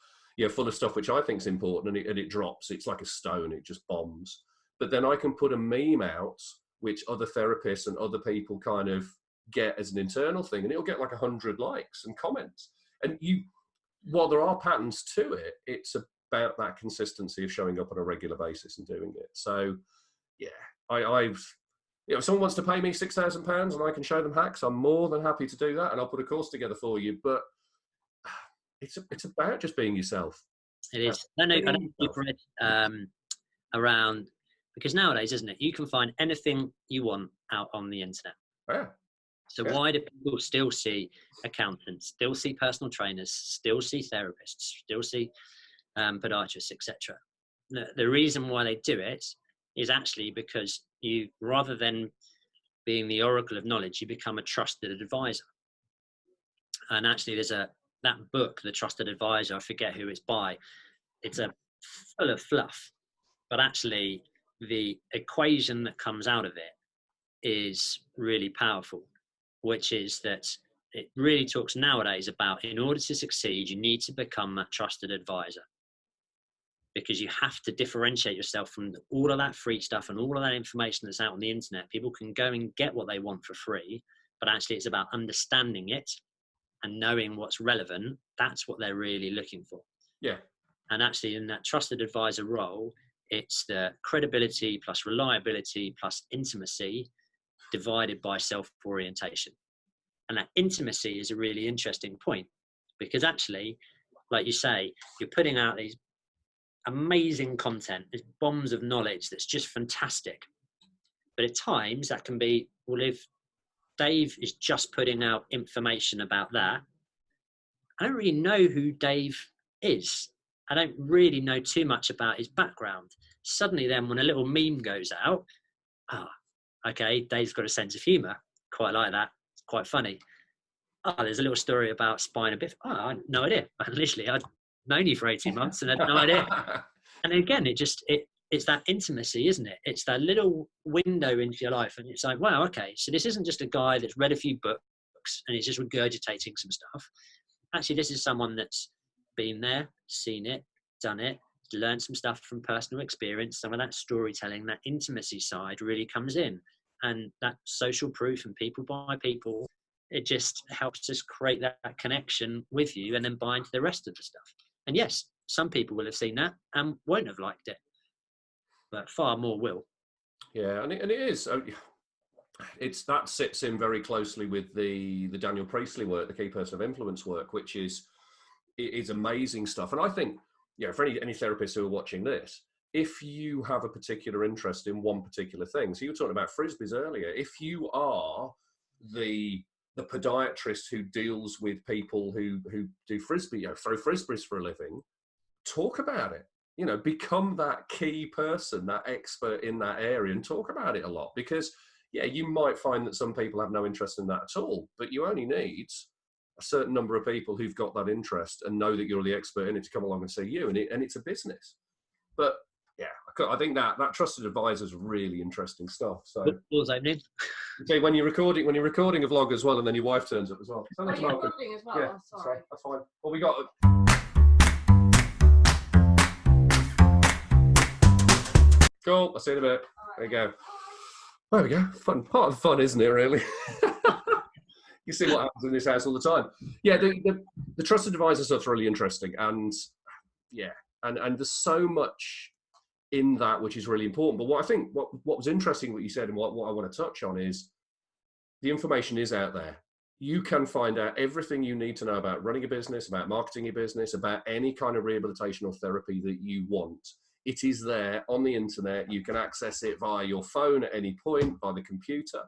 stuff which I think is important, and it drops. It's like a stone; it just bombs. But then I can put a meme out which other therapists and other people kind of get as an internal thing, and it'll get like 100 likes and comments. And while there are patterns to it, it's about that consistency of showing up on a regular basis and doing it. So, yeah, I've, if someone wants to pay me £6,000 and I can show them hacks, I'm more than happy to do that, and I'll put a course together for you. But it's about just being yourself. It is. I don't know if you've read around, because nowadays, isn't it? You can find anything you want out on the internet. Yeah. So why do people still see accountants, still see personal trainers, still see therapists, still see podiatrists, etc.? The reason why they do it is actually because you, rather than being the oracle of knowledge, you become a trusted advisor. And actually, there's that book, The Trusted Advisor. I forget who it's by. It's full of fluff, but actually, the equation that comes out of it is really powerful, which is that it really talks nowadays about, in order to succeed, you need to become a trusted advisor, because you have to differentiate yourself from all of that free stuff and all of that information that's out on the internet. People can go and get what they want for free, but actually it's about understanding it and knowing what's relevant. That's what they're really looking for. Yeah. And actually, in that trusted advisor role, it's the credibility plus reliability plus intimacy divided by self-orientation. And that intimacy is a really interesting point, because actually, like you say, you're putting out these amazing content, these bombs of knowledge that's just fantastic. But at times that can be, well, if Dave is just putting out information about that, I don't really know who Dave is. I don't really know too much about his background. Suddenly then, when a little meme goes out, okay, Dave's got a sense of humour. Quite like that. It's quite funny. There's a little story about spina bifida. I had no idea. Literally, I'd known you for 18 months and had no idea. And again, it's that intimacy, isn't it? It's that little window into your life. And it's like, wow, okay, so this isn't just a guy that's read a few books and he's just regurgitating some stuff. Actually, this is someone that's been there, seen it, done it, learned some stuff from personal experience. Some of that storytelling, that intimacy side really comes in. And that social proof and people by people, it just helps us create that connection with you and then buy into the rest of the stuff. And yes, some people will have seen that and won't have liked it, but far more will. Yeah, and it is. It's that sits in very closely with the Daniel Priestley work, the key person of influence work, which is amazing stuff. And I think, for any therapists who are watching this, if you have a particular interest in one particular thing, so you were talking about frisbees earlier, if you are the podiatrist who deals with people who do frisbee, throw frisbees for a living, talk about it. Become that key person, that expert in that area, and talk about it a lot. Because you might find that some people have no interest in that at all, but you only need a certain number of people who've got that interest and know that you're the expert in it to come along and see you, and it's a business. But I think that trusted advisor is really interesting stuff. So doors opening. Okay, when you're recording a vlog as well, and then your wife turns up as well. You're recording as well. Yeah, I'm sorry. That's fine. Well, we got. Cool. I'll see you in a bit. There you go. There we go. Fun. Part of the fun, isn't it? Really. You see what happens in this house all the time. Yeah, the trusted advisor stuff's really interesting, and and there's so much in that which is really important. But what I think what was interesting what you said, and what I want to touch on, is the information is out there. You can find out everything you need to know about running a business, about marketing your business, about any kind of rehabilitation or therapy that you want. It is there on the internet. You can access it via your phone at any point, by the computer.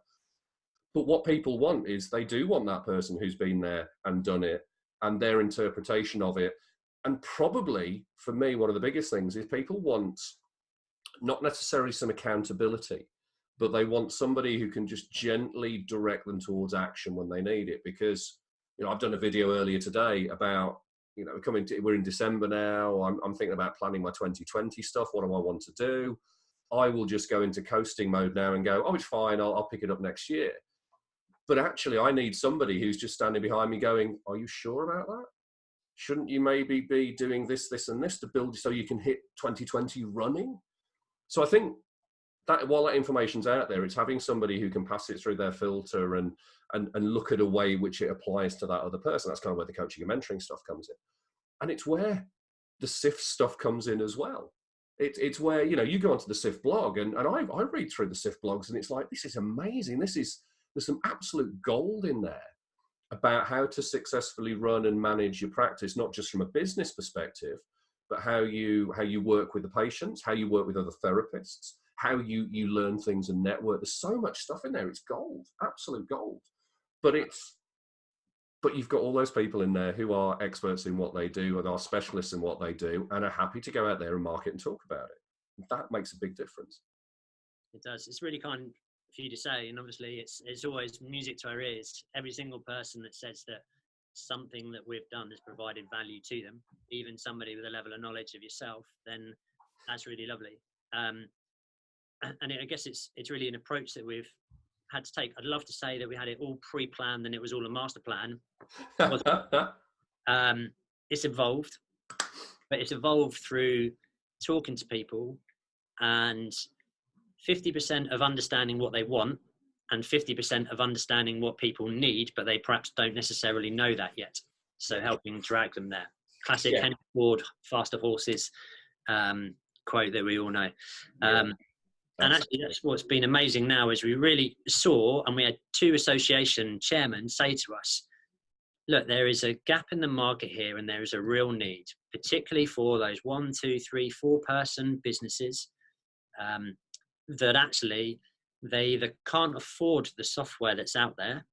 But what people want is, they do want that person who's been there and done it, and their interpretation of it. And probably, for me, one of the biggest things is people want not necessarily some accountability, but they want somebody who can just gently direct them towards action when they need it. Because, I've done a video earlier today about, we're in December now. I'm thinking about planning my 2020 stuff. What do I want to do? I will just go into coasting mode now and go, it's fine. I'll pick it up next year. But actually, I need somebody who's just standing behind me going, are you sure about that? Shouldn't you maybe be doing this, this, and this to build so you can hit 2020 running? So I think that while that information's out there, it's having somebody who can pass it through their filter and look at a way which it applies to that other person. That's kind of where the coaching and mentoring stuff comes in. And it's where the SIF stuff comes in as well. It's where, you know, you go onto the SIF blog, and I read through the SIF blogs, and it's like, this is amazing. There's some absolute gold in there about how to successfully run and manage your practice, not just from a business perspective, but how you work with the patients, how you work with other therapists, how you learn things and network. There's so much stuff in there. It's gold, absolute gold. But you've got all those people in there who are experts in what they do and are specialists in what they do and are happy to go out there and market and talk about it. That makes a big difference. It does. It's really kind for you to say, and obviously it's always music to our ears. Every single person that says that something that we've done has provided value to them, even somebody with a level of knowledge of yourself, then that's really lovely. And I guess it's really an approach that we've had to take. I'd love to say that we had it all pre-planned and it was all a master plan. It's evolved, but it's evolved through talking to people, and 50% of understanding what they want and 50% of understanding what people need, but they perhaps don't necessarily know that yet. So helping drag them there. Classic Henry Ford, faster horses quote that we all know. And actually, that's what's been amazing now is we really saw, and we had 2 association chairmen say to us, look, there is a gap in the market here and there is a real need, particularly for those 1, 2, 3, 4 person businesses that actually they either can't afford the software that's out there,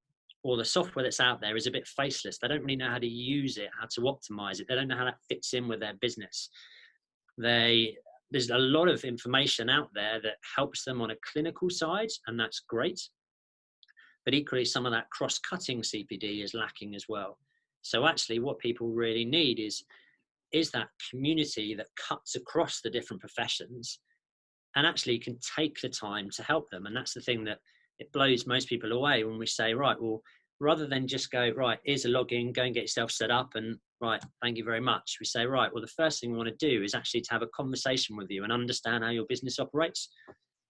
or the software that's out there is a bit faceless. They don't really know how to use it, how to optimize it. They don't know how that fits in with their business. There's a lot of information out there that helps them on a clinical side, and that's great. But equally, some of that cross-cutting CPD is lacking as well. So actually what people really need is that community that cuts across the different professions and actually can take the time to help them. And that's the thing that it blows most people away when we say, right, well, rather than just go, right, here's a login, go and get yourself set up and right, thank you very much. We say, right, well, the first thing we want to do is actually to have a conversation with you and understand how your business operates.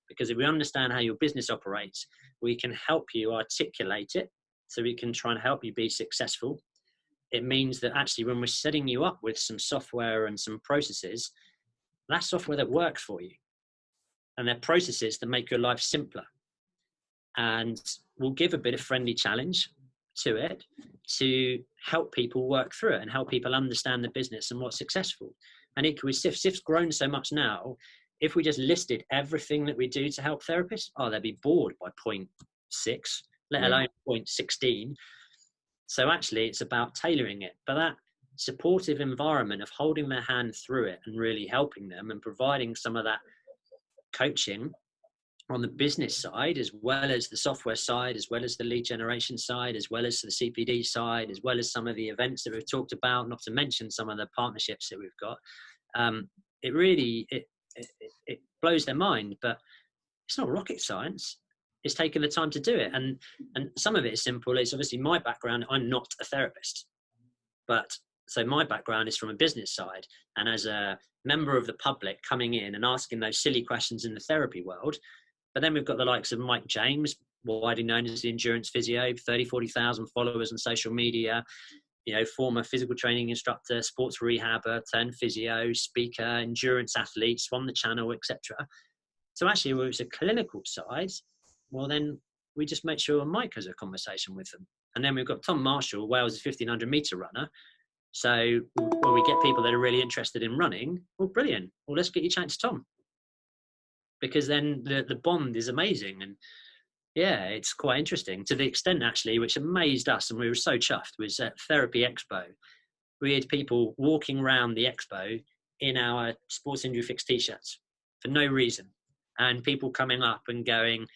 Because if we understand how your business operates, we can help you articulate it so we can try and help you be successful. It means that actually when we're setting you up with some software and some processes, that's software that works for you. And they're processes that make your life simpler. And we'll give a bit of friendly challenge to it to help people work through it and help people understand the business and what's successful. And equally, SIF's grown so much now. If we just listed everything that we do to help therapists, they'd be bored by 0.6, let alone 0.16. So actually it's about tailoring it. But that supportive environment of holding their hand through it and really helping them and providing some of that coaching on the business side, as well as the software side, as well as the lead generation side, as well as the CPD side, as well as some of the events that we've talked about, not to mention some of the partnerships that we've got. It blows their mind, but it's not rocket science. It's taking the time to do it. And some of it is simple. It's obviously my background. I'm not a therapist, but so my background is from a business side. And as a member of the public coming in and asking those silly questions in the therapy world, but then we've got the likes of Mike James, widely known as the endurance physio, 30, 40,000 followers on social media, former physical training instructor, sports rehabber, turned physio, speaker, endurance athletes on the channel, etc. So actually, when it's a clinical side, well, then we just make sure Mike has a conversation with them. And then we've got Tom Marshall, Wales' 1,500 meter runner. So when we get people that are really interested in running, well, brilliant. Well, let's get you chatting to Tom. Because then the bond is amazing. And yeah, it's quite interesting to the extent actually, which amazed us. And we were so chuffed, was at Therapy Expo. We had people walking around the expo in our Sports Injury Fix t-shirts for no reason. And people coming up and going,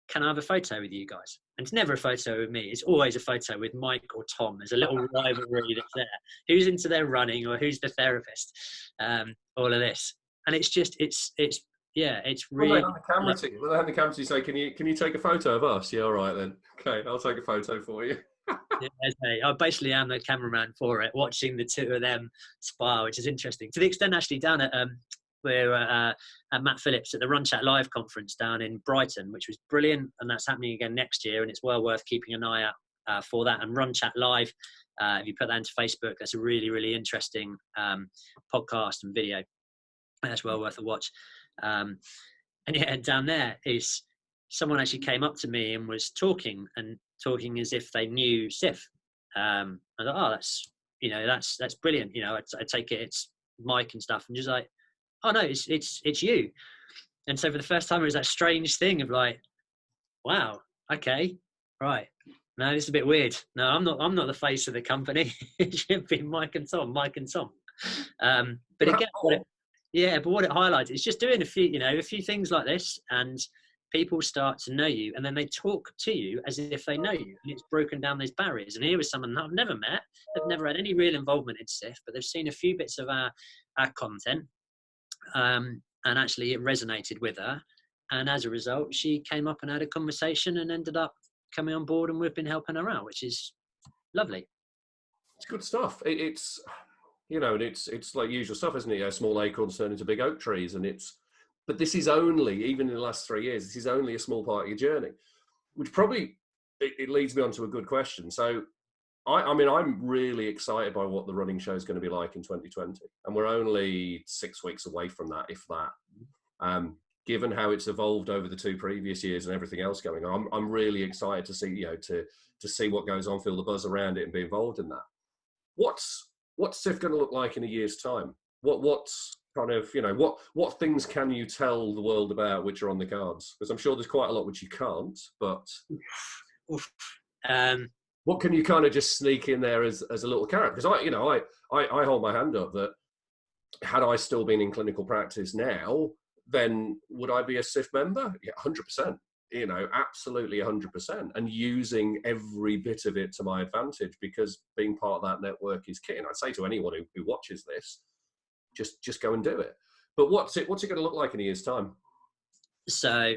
can I have a photo with you guys? And it's never a photo with me. It's always a photo with Mike or Tom. There's a little rivalry that's there. Who's into their running or who's the therapist? All of this. And it's just, it's really. Well, they have the camera to say, can you take a photo of us? Yeah, all right then. Okay, I'll take a photo for you. I basically am the cameraman for it, watching the two of them spar, which is interesting. To the extent actually down at we're at Matt Phillips at the Run Chat Live conference down in Brighton, which was brilliant, and that's happening again next year, and it's well worth keeping an eye out for that. And Run Chat Live, if you put that into Facebook, that's a really, really interesting podcast and video. That's well worth a watch. And yeah, down there is someone actually came up to me and was talking as if they knew Sif. I thought, oh, that's brilliant. I take it it's Mike and stuff, and just like, oh no, it's you. And so for the first time, it was that strange thing of like, wow, okay, right. No, this is a bit weird. No, I'm not the face of the company. It should be Mike and Tom. But again, what it highlights is just doing a few things like this, and people start to know you, and then they talk to you as if they know you, and it's broken down those barriers. And here was someone I've never met, they've never had any real involvement in SIF, but they've seen a few bits of our content, and actually it resonated with her. And as a result, she came up and had a conversation and ended up coming on board, and we've been helping her out, which is lovely. It's good stuff. It's and it's like usual stuff, isn't it? Small acorns turn into big oak trees, but this is only, even in the last 3 years, this is only a small part of your journey, which probably it leads me on to a good question. So, I mean, I'm really excited by what the running show is going to be like in 2020, and we're only 6 weeks away from that, if that. Given how it's evolved over the 2 previous years and everything else going on, I'm really excited to see, to see what goes on, feel the buzz around it, and be involved in that. What's SIF going to look like in a year's time? What's kind of, what things can you tell the world about which are on the cards? Because I'm sure there's quite a lot which you can't, but what can you kind of just sneak in there as a little carrot? Because I hold my hand up that had I still been in clinical practice now, then would I be a SIF member? Yeah, 100%. Absolutely 100%, and using every bit of it to my advantage, because being part of that network is key. And I'd say to anyone who watches this, just go and do it. But what's it going to look like in a year's time? So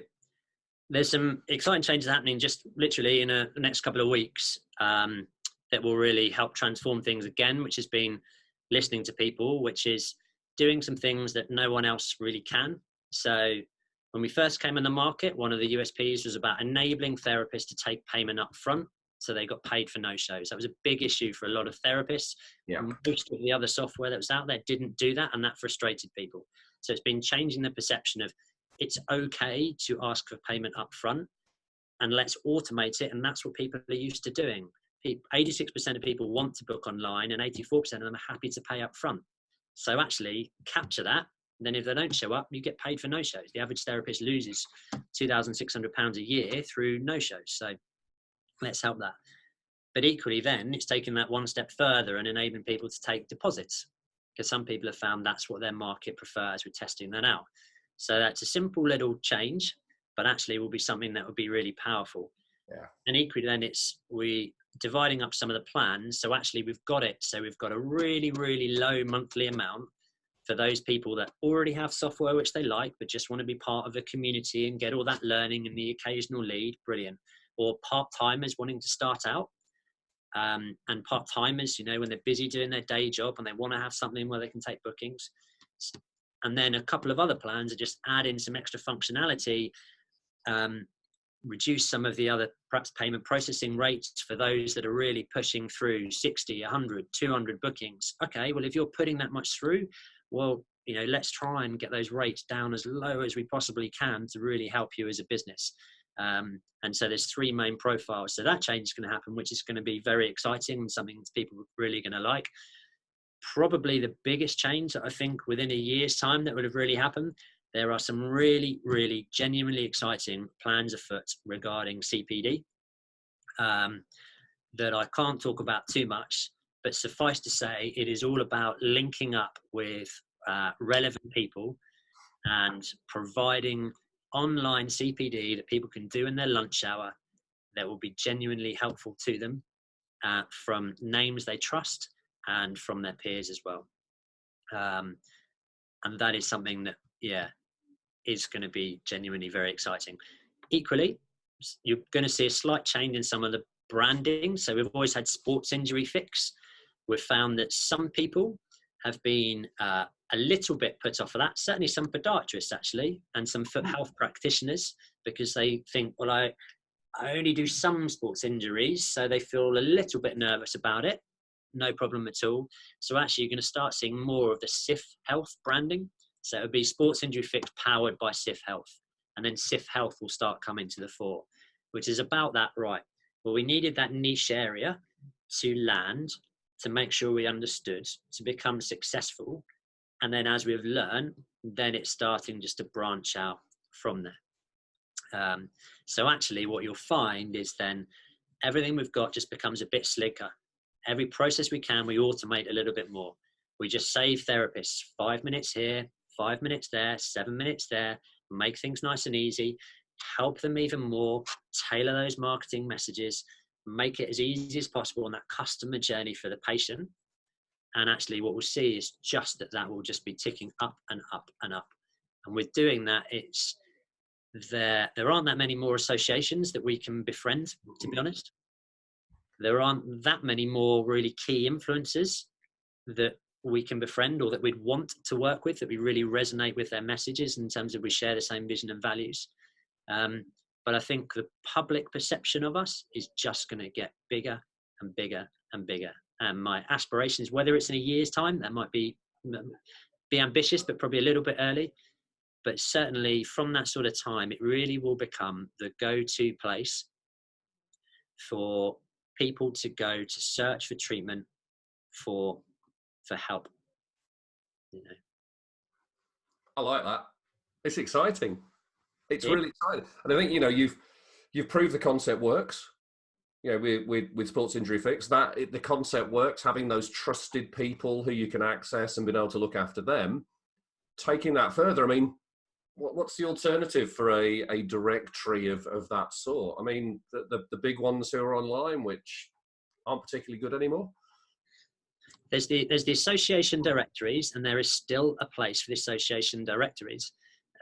there's some exciting changes happening just literally in the next couple of weeks, that will really help transform things again, which has been listening to people, which is doing some things that no one else really can. So when we first came in the market, one of the USPs was about enabling therapists to take payment up front, so they got paid for no-shows. That was a big issue for a lot of therapists. Yeah. Most of the other software that was out there didn't do that, and that frustrated people. So it's been changing the perception of it's okay to ask for payment up front, and let's automate it, and that's what people are used to doing. 86% of people want to book online, and 84% of them are happy to pay up front. So actually capture that. Then if they don't show up, you get paid for no-shows. The average therapist loses £2,600 a year through no-shows. So let's help that. But equally then, it's taking that one step further and enabling people to take deposits, because some people have found that's what their market prefers. We're testing that out. So that's a simple little change, but actually will be something that will be really powerful. Yeah. And equally then we dividing up some of the plans. So actually we've got it. So we've got a really, really low monthly amount for those people that already have software which they like, but just want to be part of a community and get all that learning and the occasional lead. Brilliant. Or part-timers wanting to start out. And part-timers, when they're busy doing their day job and they want to have something where they can take bookings. And then a couple of other plans are just add in some extra functionality, reduce some of the other perhaps payment processing rates for those that are really pushing through 60, 100, 200 bookings. Okay, well, if you're putting that much through, well, let's try and get those rates down as low as we possibly can to really help you as a business. And so there's 3 main profiles. So that change is going to happen, which is going to be very exciting and something that people are really going to like. Probably the biggest change that I think within a year's time that would have really happened, there are some really, really genuinely exciting plans afoot regarding CPD that I can't talk about too much, but suffice to say, it is all about linking up with relevant people and providing online CPD that people can do in their lunch hour that will be genuinely helpful to them, from names they trust and from their peers as well. And that is something that, is going to be genuinely very exciting. Equally, you're going to see a slight change in some of the branding. So we've always had sports injury fix. We've found that some people have been a little bit put off of that. Certainly some podiatrists actually, and some foot health practitioners, because they think, well, I only do some sports injuries, so they feel a little bit nervous about it. No problem at all. So actually you're going to start seeing more of the SIF health branding. So it would be Sports Injury Fix powered by SIF Health. And then SIF Health will start coming to the fore, which is about that, right? Well, we needed that niche area to land, to make sure we understood, to become successful. And then as we've learned, then it's starting just to branch out from there. So actually what you'll find is then everything we've got just becomes a bit slicker. Every process we can, we automate a little bit more. We just save therapists 5 minutes here, 5 minutes there, 7 minutes there, make things nice and easy, help them even more, tailor those marketing messages, make it as easy as possible on that customer journey for the patient. And actually what we'll see is just that will just be ticking up and up and up. And with doing that, it's there aren't that many more associations that we can befriend, to be honest. There aren't that many more really key influencers that we can befriend or that we'd want to work with, that we really resonate with their messages in terms of we share the same vision and values. But I think the public perception of us is just going to get bigger and bigger and bigger. And my aspirations, whether it's in a year's time, that might be ambitious, but probably a little bit early. But certainly from that sort of time, it really will become the go-to place for people to go to search for treatment, for help. You know, I like that. It's exciting. It's really exciting, and I think you've proved the concept works. With Sports Injury Fix, that the concept works. Having those trusted people who you can access and being able to look after them. Taking that further, I mean, what's the alternative for a directory of that sort? I mean, the big ones who are online, which aren't particularly good anymore. There's the association directories, and there is still a place for the association directories.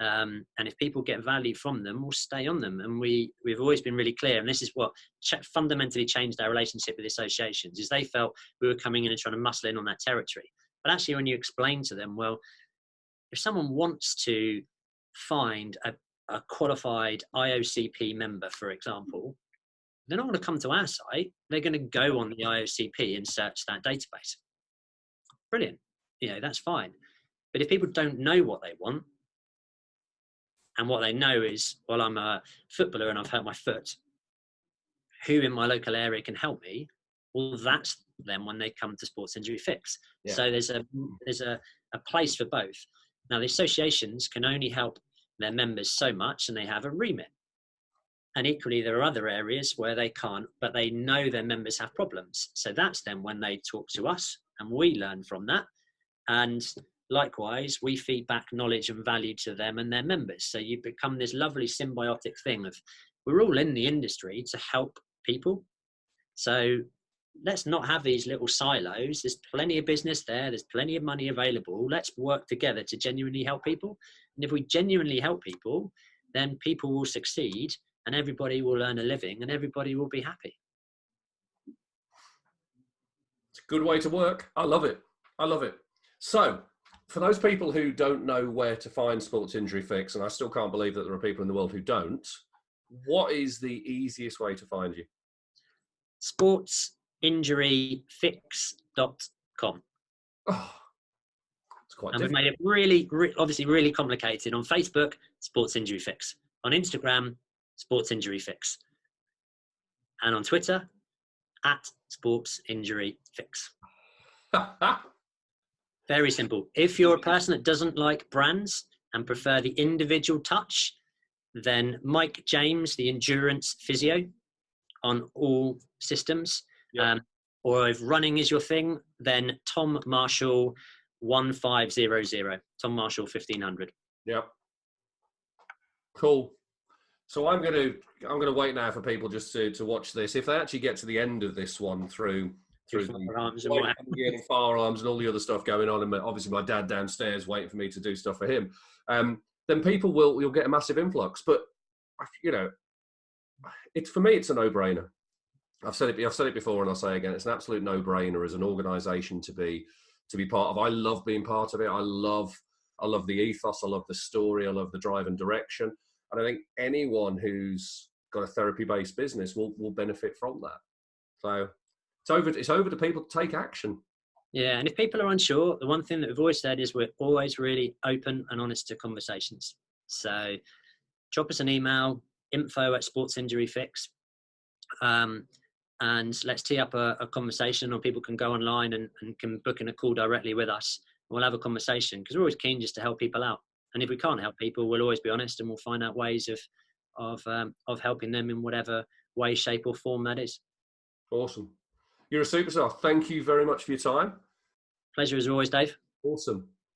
And if people get value from them, we'll stay on them. And we've always been really clear, and this is what fundamentally changed our relationship with associations, is they felt we were coming in and trying to muscle in on that territory. But actually, when you explain to them, well, if someone wants to find a qualified IOCP member, for example, they're not going to come to our site. They're going to go on the IOCP and search that database. Brilliant. That's fine. But if people don't know what they want, and what they know is, well, I'm a footballer and I've hurt my foot, who in my local area can help me? Well, that's them when they come to Sports Injury Fix. Yeah. So there's a place for both. Now, the associations can only help their members so much, and they have a remit. And equally, there are other areas where they can't, but they know their members have problems. So that's them when they talk to us, and we learn from that. And likewise, we feed back knowledge and value to them and their members. So you become this lovely symbiotic thing of, we're all in the industry to help people. So let's not have these little silos. There's plenty of business there. There's plenty of money available. Let's work together to genuinely help people. And if we genuinely help people, then people will succeed and everybody will earn a living and everybody will be happy. It's a good way to work. I love it. I love it. So for those people who don't know where to find Sports Injury Fix, and I still can't believe that there are people in the world who don't, what is the easiest way to find you? sportsinjuryfix.com. Oh, it's quite and difficult. We've made it really, obviously really complicated. On Facebook, Sports Injury Fix. On Instagram, Sports Injury Fix. And on Twitter, @Sports Injury Fix. Very simple. If you're a person that doesn't like brands and prefer the individual touch, then Mike James, the endurance physio, on all systems. Yep. Or if running is your thing, then Tom Marshall 1500, Tom Marshall 1500. Yep. Cool. So I'm gonna wait now for people just to watch this. If they actually get to the end of this one through firearms and firearms and all the other stuff going on, and obviously my dad downstairs waiting for me to do stuff for him, then you'll get a massive influx. But for me, it's a no-brainer. I've said it before, and I'll say it again. It's an absolute no-brainer as an organisation to be part of. I love being part of it. I love the ethos. I love the story. I love the drive and direction. And I think anyone who's got a therapy-based business will benefit from that. So it's over to people to take action. Yeah, and if people are unsure, the one thing that we've always said is we're always really open and honest to conversations. So drop us an email, info@sportsinjuryfix, and let's tee up a conversation, or people can go online and can book in a call directly with us. We'll have a conversation because we're always keen just to help people out. And if we can't help people, we'll always be honest, and we'll find out ways of helping them in whatever way, shape, or form that is. Awesome. You're a superstar. Thank you very much for your time. Pleasure as always, Dave. Awesome.